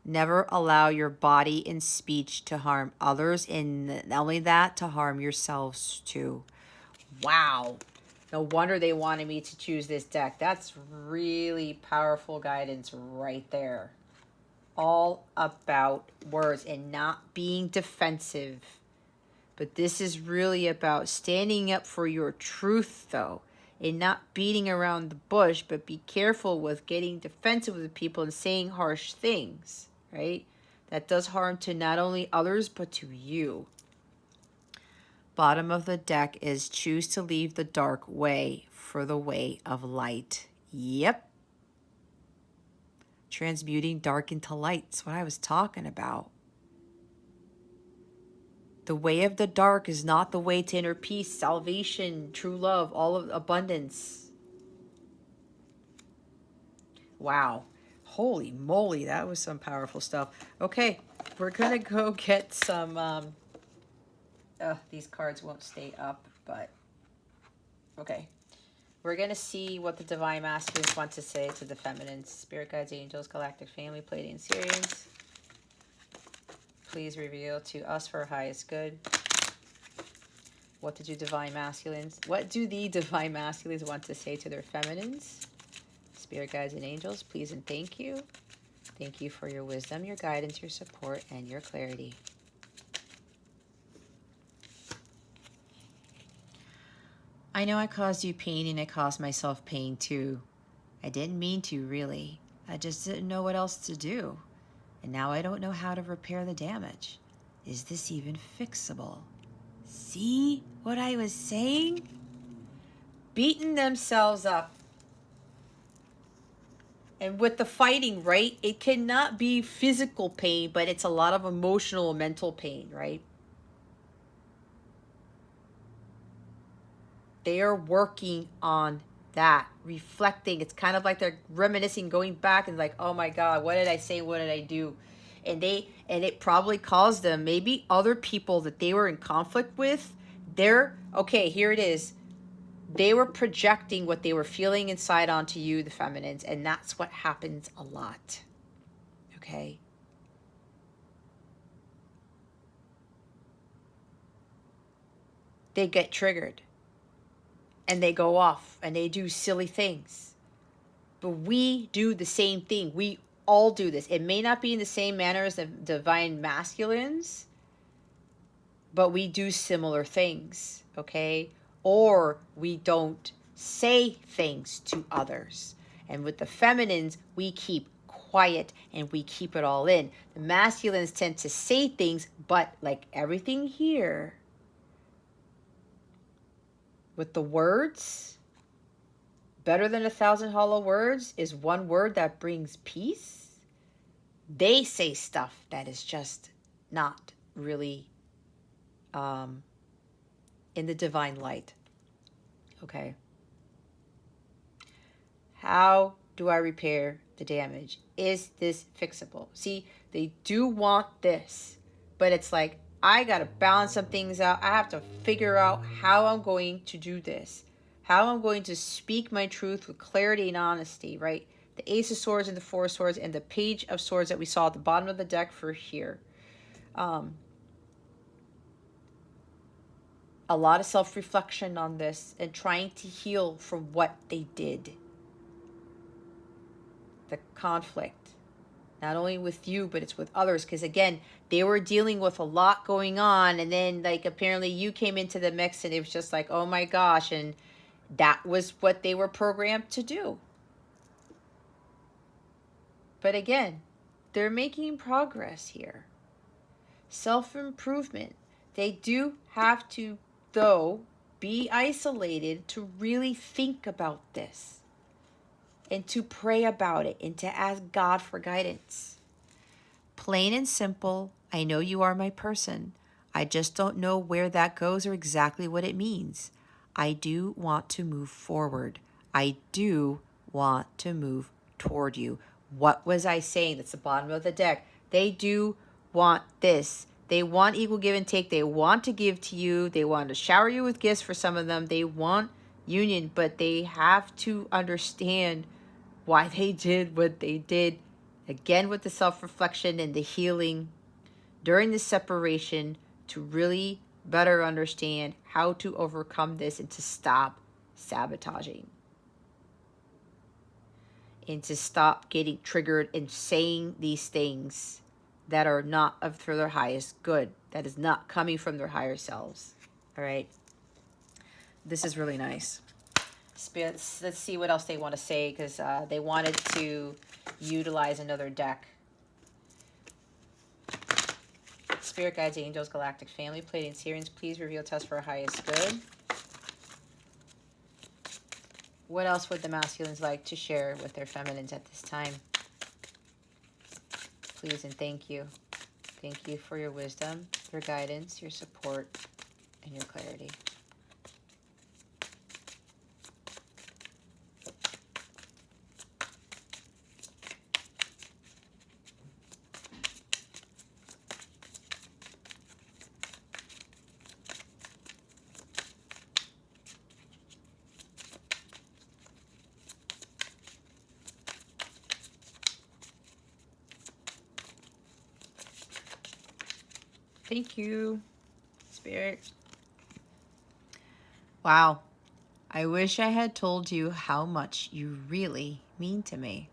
Never allow your body and speech to harm others, and not only that, to harm yourselves too. Wow. No wonder they wanted me to choose this deck. That's really powerful guidance right there. All about words and not being defensive. But this is really about standing up for your truth, though, and not beating around the bush, but be careful with getting defensive with people and saying harsh things, right? That does harm to not only others, but to you. Bottom of the deck is choose to leave the dark way for the way of light. Yep. Transmuting dark into light. That's what I was talking about. The way of the dark is not the way to inner peace, salvation, true love, all of abundance. Wow. Holy moly, that was some powerful stuff. Okay, we're going to go get some... these cards won't stay up, but... Okay. We're going to see what the Divine Masculines want to say to the feminines. Spirit guides, angels, galactic family, Pleiadian Sirians. Please reveal to us for our highest good. What do the Divine Masculines want to say to their feminines? Spirit guides and angels, please and thank you. Thank you for your wisdom, your guidance, your support, and your clarity. I know I caused you pain and I caused myself pain too. I didn't mean to, really. I just didn't know what else to do. And now I don't know how to repair the damage. Is this even fixable? See what I was saying? Beating themselves up. And with the fighting, right? It cannot be physical pain, but it's a lot of emotional and mental pain, right? They are working on that, reflecting. It's kind of like they're reminiscing, going back and like, oh my God, what did I say? What did I do? And it probably caused them, maybe other people that they were in conflict with, okay, here it is. They were projecting what they were feeling inside onto you, the feminines, and that's what happens a lot. Okay? They get triggered and they go off and they do silly things. But we do the same thing. We all do this. It may not be in the same manner as the divine masculines, but we do similar things, okay? Or we don't say things to others. And with the feminines, we keep quiet and we keep it all in. The masculines tend to say things, but like everything here, with the words, better than 1,000 hollow words is one word that brings peace. They say stuff that is just not really in the divine light. Okay. How do I repair the damage? Is this fixable? See, they do want this, but it's like, I got to balance some things out. I have to figure out how I'm going to do this, how I'm going to speak my truth with clarity and honesty, right? The Ace of Swords and the Four of Swords and the Page of Swords that we saw at the bottom of the deck for here. A lot of self-reflection on this and trying to heal from what they did. The conflict, not only with you, but it's with others. Because again, they were dealing with a lot going on. And then like apparently you came into the mix and it was just like, oh my gosh. And that was what they were programmed to do. But again, they're making progress here. Self-improvement. They do have to, though, be isolated to really think about this and to pray about it and to ask God for guidance. Plain and simple, I know you are my person. I just don't know where that goes or exactly what it means. I do want to move forward. I do want to move toward you. What was I saying? That's the bottom of the deck. They do want this. They want equal give and take. They want to give to you. They want to shower you with gifts for some of them. They want union, but they have to understand why they did what they did. Again, with the self-reflection and the healing during the separation to really better understand how to overcome this and to stop sabotaging. And to stop getting triggered and saying these things that are not for their highest good. That is not coming from their higher selves. All right. This is really nice. Spirits, let's see what else they want to say, because they wanted to utilize another deck. Spirit guides, angels, galactic family, Pleiadians, Sirians, please reveal to us for our highest good. What else would the masculines like to share with their feminines at this time? Please and thank you. Thank you for your wisdom, your guidance, your support, and your clarity. Thank you, Spirit. Wow. I wish I had told you how much you really mean to me.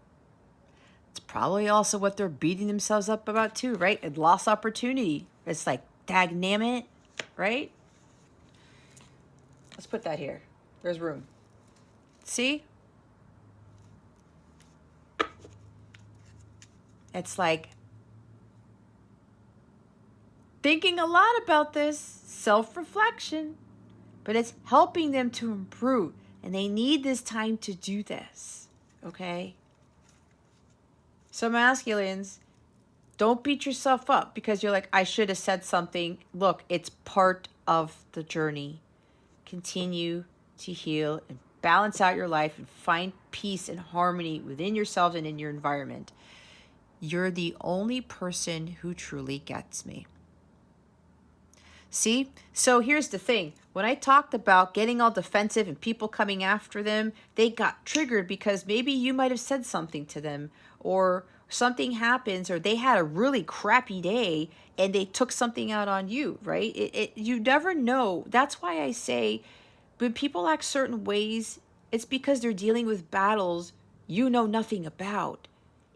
It's probably also what they're beating themselves up about too, right? A lost opportunity. It's like, dagnammit, right? Let's put that here. There's room. See? It's like thinking a lot about this, self-reflection, but it's helping them to improve. And they need this time to do this, okay? So masculines, don't beat yourself up because you're like, I should have said something. Look, it's part of the journey. Continue to heal and balance out your life and find peace and harmony within yourselves and in your environment. You're the only person who truly gets me. See? So here's the thing. When I talked about getting all defensive and people coming after them, they got triggered because maybe you might have said something to them, or something happens, or they had a really crappy day and they took something out on you, right? You never know. That's why I say when people act certain ways, it's because they're dealing with battles you know nothing about.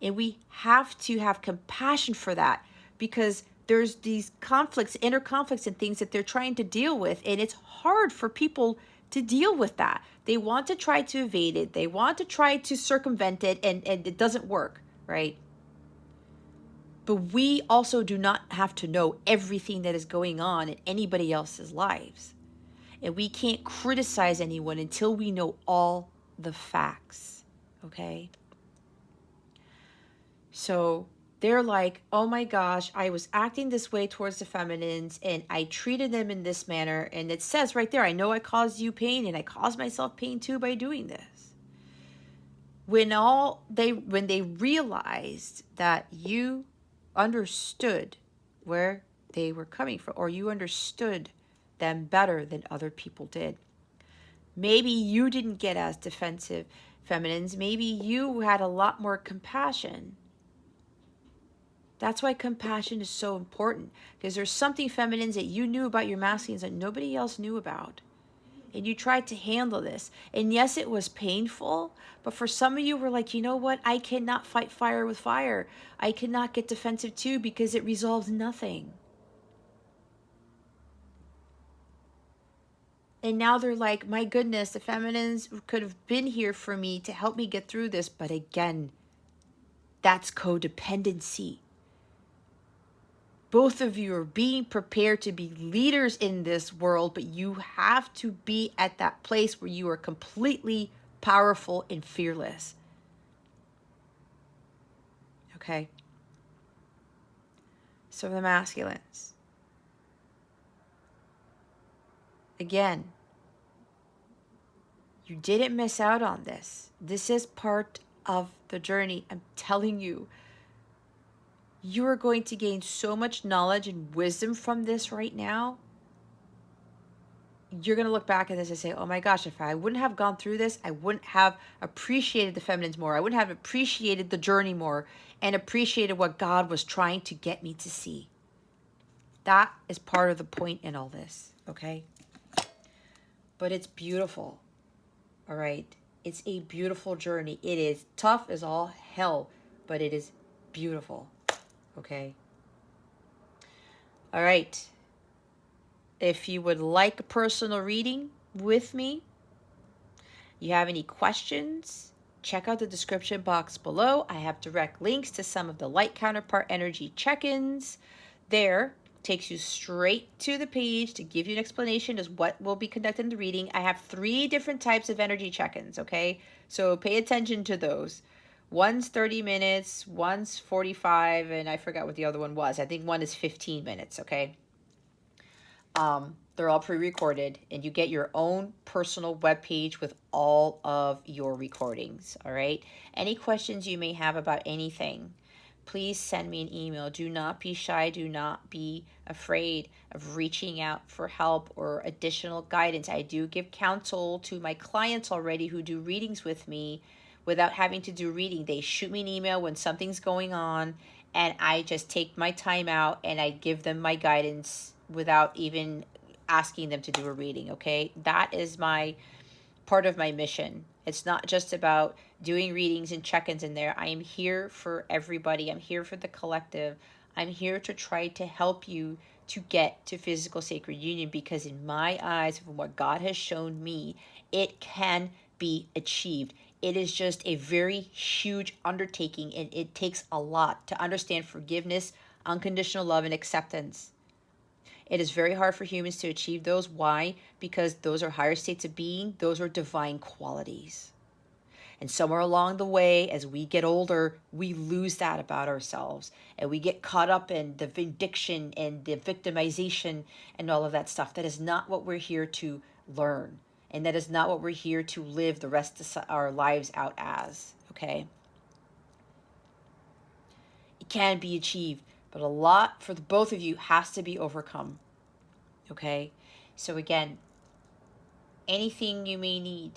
And we have to have compassion for that because there's these conflicts, inner conflicts and things that they're trying to deal with. And it's hard for people to deal with that. They want to try to evade it. They want to try to circumvent it, and it doesn't work, right? But we also do not have to know everything that is going on in anybody else's lives. And we can't criticize anyone until we know all the facts, okay? So they're like, oh my gosh, I was acting this way towards the feminines and I treated them in this manner. And it says right there, I know I caused you pain and I caused myself pain too by doing this. When they realized that you understood where they were coming from, or you understood them better than other people did. Maybe you didn't get as defensive, feminines. Maybe you had a lot more compassion. That's why compassion is so important, because there's something, feminines, that you knew about your masculines that nobody else knew about. And you tried to handle this. And yes, it was painful, but for some of you were like, you know what? I cannot fight fire with fire. I cannot get defensive too because it resolves nothing. And now they're like, my goodness, the feminines could have been here for me to help me get through this. But again, that's codependency. Both of you are being prepared to be leaders in this world, but you have to be at that place where you are completely powerful and fearless. Okay? So the masculines. Again, you didn't miss out on this. This is part of the journey. I'm telling you. You are going to gain so much knowledge and wisdom from this right now. You're going to look back at this and say, oh my gosh, if I wouldn't have gone through this, I wouldn't have appreciated the feminines more. I wouldn't have appreciated the journey more and appreciated what God was trying to get me to see. That is part of the point in all this, okay? But it's beautiful, all right? It's a beautiful journey. It is tough as all hell, but it is beautiful, okay? All right. If you would like a personal reading with me, you have any questions, check out the description box below. I have direct links to some of the light counterpart energy check-ins. There takes you straight to the page to give you an explanation as what will be conducted in the reading. I have 3 different types of energy check-ins, okay? So pay attention to those. One's 30 minutes, one's 45, and I forgot what the other one was. I think one is 15 minutes, okay? They're all pre-recorded, and you get your own personal webpage with all of your recordings, all right? Any questions you may have about anything, please send me an email. Do not be shy. Do not be afraid of reaching out for help or additional guidance. I do give counsel to my clients already who do readings with me without having to do reading. They shoot me an email when something's going on, and I just take my time out and I give them my guidance without even asking them to do a reading, okay? That is my part of my mission. It's not just about doing readings and check-ins in there. I am here for everybody. I'm here for the collective. I'm here to try to help you to get to physical sacred union, because in my eyes, from what God has shown me, it can be achieved. It is just a very huge undertaking, and it takes a lot to understand forgiveness, unconditional love, and acceptance. It is very hard for humans to achieve those. Why? Because those are higher states of being. Those are divine qualities. And somewhere along the way, as we get older, we lose that about ourselves. And we get caught up in the vindication and the victimization and all of that stuff. That is not what we're here to learn. And that is not what we're here to live the rest of our lives out as. Okay? It can be achieved, but a lot for the both of you has to be overcome. Okay? So again, anything you may need,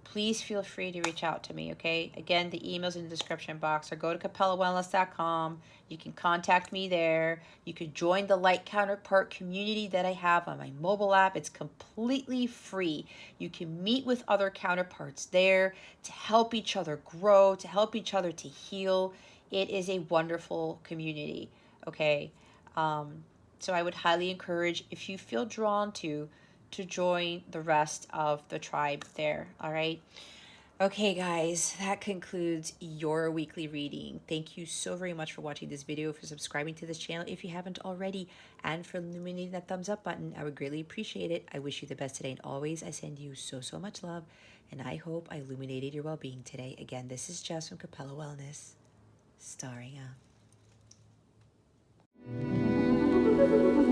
please feel free to reach out to me, okay? Again, the email's in the description box, or go to capellawellness.com. You can contact me there. You can join the Light Counterpart community that I have on my mobile app. It's completely free. You can meet with other counterparts there to help each other grow, to help each other to heal. It is a wonderful community, okay? So I would highly encourage, if you feel drawn to join the rest of the tribe there. All right. Okay, guys, that concludes your weekly reading. Thank you so very much for watching this video, for subscribing to this channel if you haven't already, and for illuminating that thumbs up button. I would greatly appreciate it. I wish you the best today, and always I send you so, so much love, and I hope I illuminated your well-being today. Again, this is Jess from Capella Wellness, starring out.